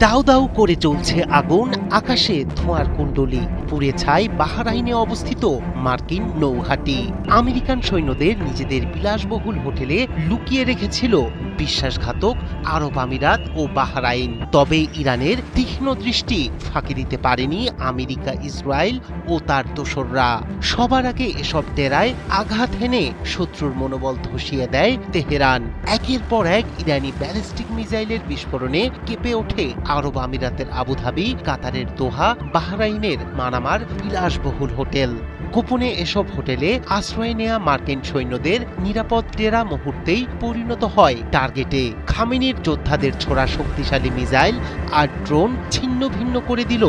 দাউ দাউ করে চলছে আগুন, আকাশে ধোঁয়ার কুণ্ডলী, পুড়ে ছাই বাহরাইনে অবস্থিত মার্কিন নৌঘাঁটি। আমেরিকান সৈন্যদের নিজেদের বিলাসবহুল হোটেলে লুকিয়ে রেখেছিল বিশ্বাসঘাতক আরব আমিরাত ও বাহরাইন। তবে ইরানের তীক্ষ্ণ দৃষ্টি ফাঁকি দিতে পারেনি আমেরিকা, ইসরায়েল ও তার দোসররা। সবার আগে এসব ডেরায় আঘাত হেনে শত্রুর মনোবল ধসিয়ে দেয় তেহরান। একের পর এক ইরানি ব্যালিস্টিক মিসাইলের বিস্ফোরণে কেঁপে ওঠে আরব আমিরাতের আবুধাবি, কাতারের দোহা, বাহরাইনের মানামার বিলাসবহুল হোটেল। গোপনে এসব হোটেলে আশ্রয় নেয়া মার্কিন সৈন্যদের নিরাপদ ডেরা মুহূর্তেই পরিণত হয় টার্গেটে। খামেনির যোদ্ধাদের ছোড়া শক্তিশালী মিসাইল আর ড্রোন ছিন্ন ভিন্ন করে দিল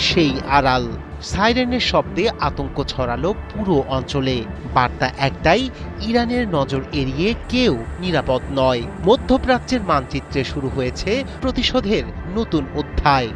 সেই আড়াল। সাইরেনের শব্দে আতঙ্ক ছড়ালো পুরো অঞ্চলে। বার্তা একটাই, ইরানের নজর এড়িয়ে কেউ নিরাপদ নয়। মধ্যপ্রাচ্যের মানচিত্রে শুরু হয়েছে প্রতিশোধের নতুন অধ্যায়।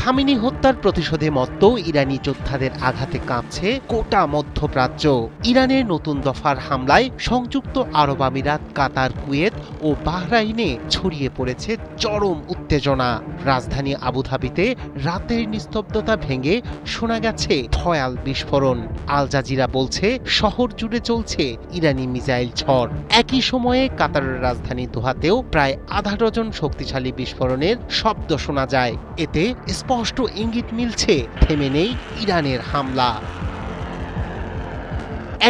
খামেনি হত্যার প্রতিশোধে মত্ত ইরানি যোদ্ধাদের আঘাতে কাঁপছে গোটা মধ্যপ্রাচ্য। ইরানের নতুন দফার হামলায় সংযুক্ত আরব আমিরাত, কাতার, কুয়েত ও বাহরাইনে ছড়িয়ে পড়েছে চরম উত্তেজনা। রাজধানী আবুধাবিতে রাতের নিস্তব্ধতা ভেঙে শোনা গেছে ভয়াল বিস্ফোরণ। আল জাজিরা বলছে শহর জুড়ে চলছে ইরানি মিসাইল ঝড়। একই সময়ে কাতারের রাজধানী দোহাতেও প্রায় আধা ডজন শক্তিশালী বিস্ফোরণের শব্দ শোনা যায়। এতে স্পষ্ট ইঙ্গিত মিলছে থেমে নেই ইরানের হামলা।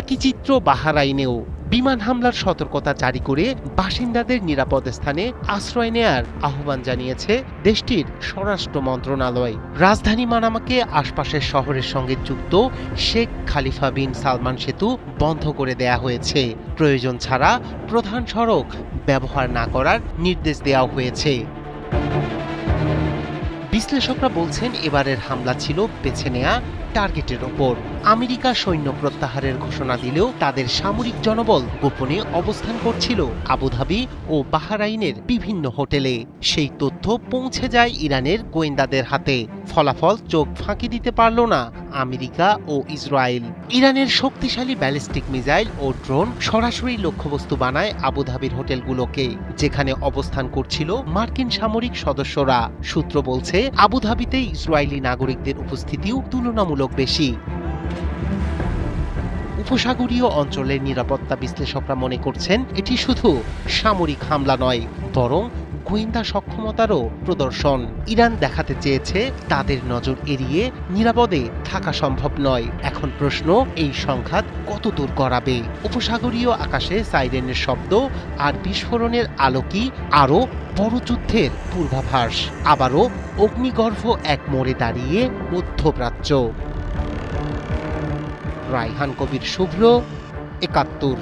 একই চিত্র বাহরাইনেও। বিমান হামলার সতর্কতা জারি করে বাসিন্দাদের নিরাপদ স্থানে আশ্রয় নেয়ার আহ্বান জানিয়েছে দেশটির স্বরাষ্ট্র মন্ত্রণালয়। রাজধানী মানামাকে আশপাশের শহরের সঙ্গে যুক্ত শেখ খালিফা বিন সালমান সেতু বন্ধ করে দেয়া হয়েছে। প্রয়োজন ছাড়া প্রধান সড়ক ব্যবহার না করার নির্দেশ দেওয়া হয়েছে। বিশ্লেষকরা বলছেন এবারের হামলা ছিল বেছে নেয়া টার্গেটের ওপর। আমেরিকা সৈন্য প্রত্যাহারের ঘোষণা দিলেও তাদের সামরিক জনবল গোপনে অবস্থান করছিল আবুধাবি ও বাহরাইনের বিভিন্ন হোটেলে। সেই তথ্য পৌঁছে যায় ইরানের গোয়েন্দাদের হাতে। ফলাফল চোখ ফাঁকি দিতে পারল না আমেরিকা ও ইসরায়েল। ইরানের শক্তিশালী ব্যালিস্টিক মিসাইল ও ড্রোন সরাসরি লক্ষ্যবস্তু বানায় আবুধাবির হোটেলগুলোকে, যেখানে অবস্থান করছিল মার্কিন সামরিক সদস্যরা। সূত্র বলছে আবুধাবিতে ইসরায়েলি নাগরিকদের উপস্থিতিও তুলনামূলক বেশি। উপসাগরীয় অঞ্চলের নিরাপত্তা বিশ্লেষকরা মনে করছেন এটি শুধু সামরিক হামলা নয়, বরং গোয়েন্দা সক্ষমতারও প্রদর্শন। ইরান দেখাতে চেয়েছে তাদের নজর এড়িয়ে নিরাপদে থাকা সম্ভব নয়। এখন প্রশ্ন, এই সংঘাত কতদূর গড়াবে? উপসাগরীয় আকাশে সাইরেনের শব্দ আর বিস্ফোরণের আলো কি আরও বড় যুদ্ধের পূর্বাভাস? আবারও অগ্নিগর্ভ এক মোড়ে দাঁড়িয়ে মধ্যপ্রাচ্য। রায়হান কবির, শুভ্র, ৭১।